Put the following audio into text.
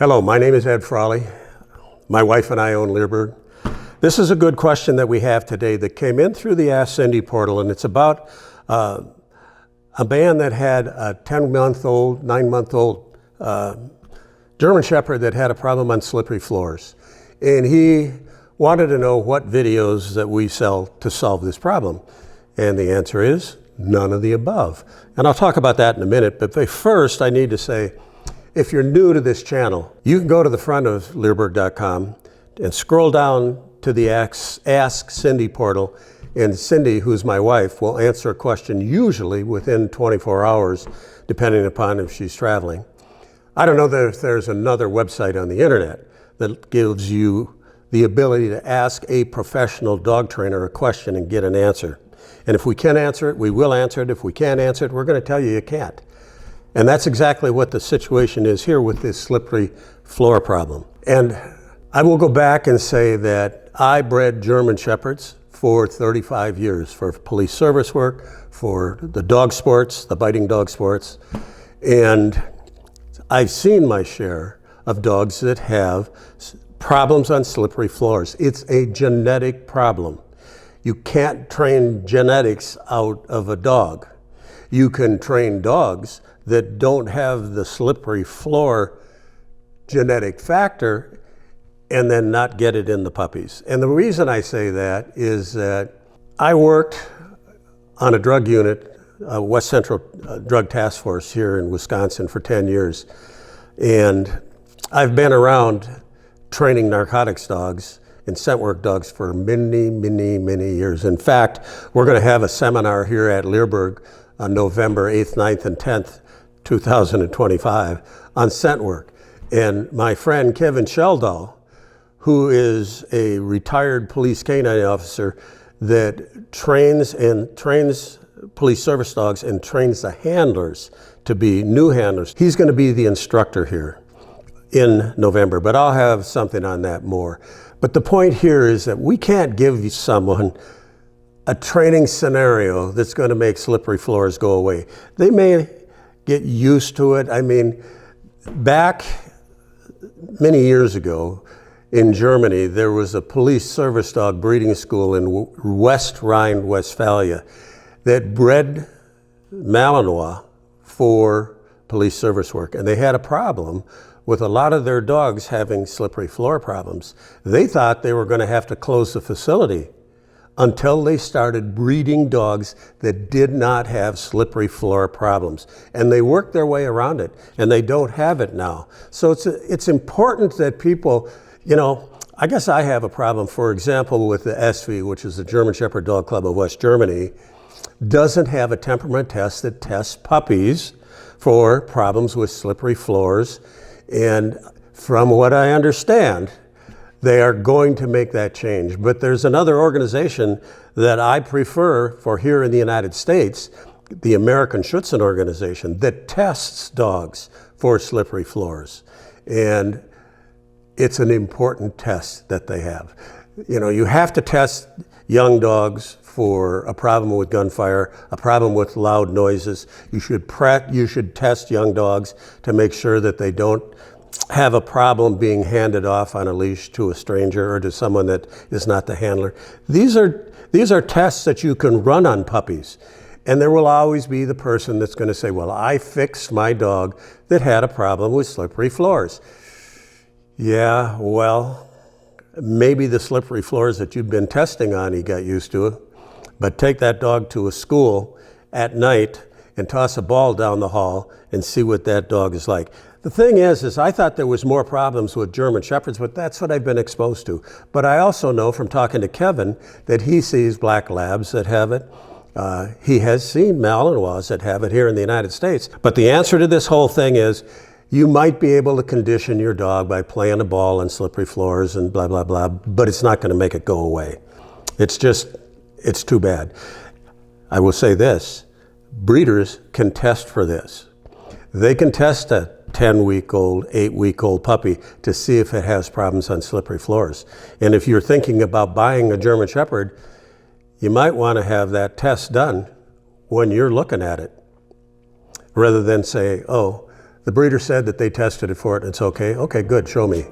Hello, my name is Ed Frawley. My wife and I own Leerburg. This is a good question that we have today that came in through the Ask Cindy portal, and it's about a man that had a 10-month-old, 9-month-old German Shepherd that had a problem on slippery floors. And he wanted to know what videos that we sell to solve this problem. And the answer is none of the above. And I'll talk about that in a minute, but first I need to say, if you're new to this channel, you can go to the front of Leerburg.com and scroll down to the Ask Cindy portal, and Cindy, who's my wife, will answer a question usually within 24 hours, depending upon if she's traveling. I don't know that if there's another website on the internet that gives you the ability to ask a professional dog trainer a question and get an answer. And if we can answer it, we will answer it. If we can't answer it, we're going to tell you can't. And that's exactly what the situation is here with this slippery floor problem. And I will go back and say that I bred German Shepherds for 35 years for police service work, for the dog sports, the biting dog sports. And I've seen my share of dogs that have problems on slippery floors. It's a genetic problem. You can't train genetics out of a dog. You can train dogs that don't have the slippery floor genetic factor and then not get it in the puppies. And the reason I say that is that I worked on a drug unit, West Central Drug Task Force here in Wisconsin for 10 years. And I've been around training narcotics dogs and scent work dogs for many, many, many years. In fact, we're going to have a seminar here at Leerburg on November 8th, 9th, and 10th, 2025 on scent work. And my friend Kevin Sheldall, who is a retired police canine officer that trains police service dogs and trains the handlers to be new handlers. He's going to be the instructor here in November, but I'll have something on that more. But the point here is that we can't give someone a training scenario that's going to make slippery floors go away. They may get used to it. I mean, back many years ago in Germany, there was a police service dog breeding school in West Rhine-Westphalia that bred Malinois for police service work. And they had a problem with a lot of their dogs having slippery floor problems. They thought they were going to have to close the facility until they started breeding dogs that did not have slippery floor problems. And they worked their way around it, and they don't have it now. So it's important that people, you know, I guess I have a problem, for example, with the SV, which is the German Shepherd Dog Club of West Germany, doesn't have a temperament test that tests puppies for problems with slippery floors. And from what I understand, they are going to make that change. But there's another organization that I prefer for here in the United States, the American Schutzhund organization, that tests dogs for slippery floors. And it's an important test that they have. You know, you have to test young dogs for a problem with gunfire, a problem with loud noises. You should test young dogs to make sure that they don't have a problem being handed off on a leash to a stranger or to someone that is not the handler. These are tests that you can run on puppies. And there will always be the person that's going to say, well, I fixed my dog that had a problem with slippery floors. Yeah, well, maybe the slippery floors that you've been testing on, he got used to it. But take that dog to a school at night and toss a ball down the hall and see what that dog is like. The thing is I thought there was more problems with German Shepherds, but that's what I've been exposed to. But I also know from talking to Kevin that he sees black labs that have it. He has seen Malinois that have it here in the United States. But the answer to this whole thing is you might be able to condition your dog by playing a ball on slippery floors and blah, blah, blah, but it's not going to make it go away. It's too bad. I will say this, breeders can test for this. They can test a 10-week-old, 8-week-old puppy to see if it has problems on slippery floors. And if you're thinking about buying a German Shepherd, you might want to have that test done when you're looking at it, rather than say, oh, The breeder said that they tested it for it and it's okay. Okay, good, show me.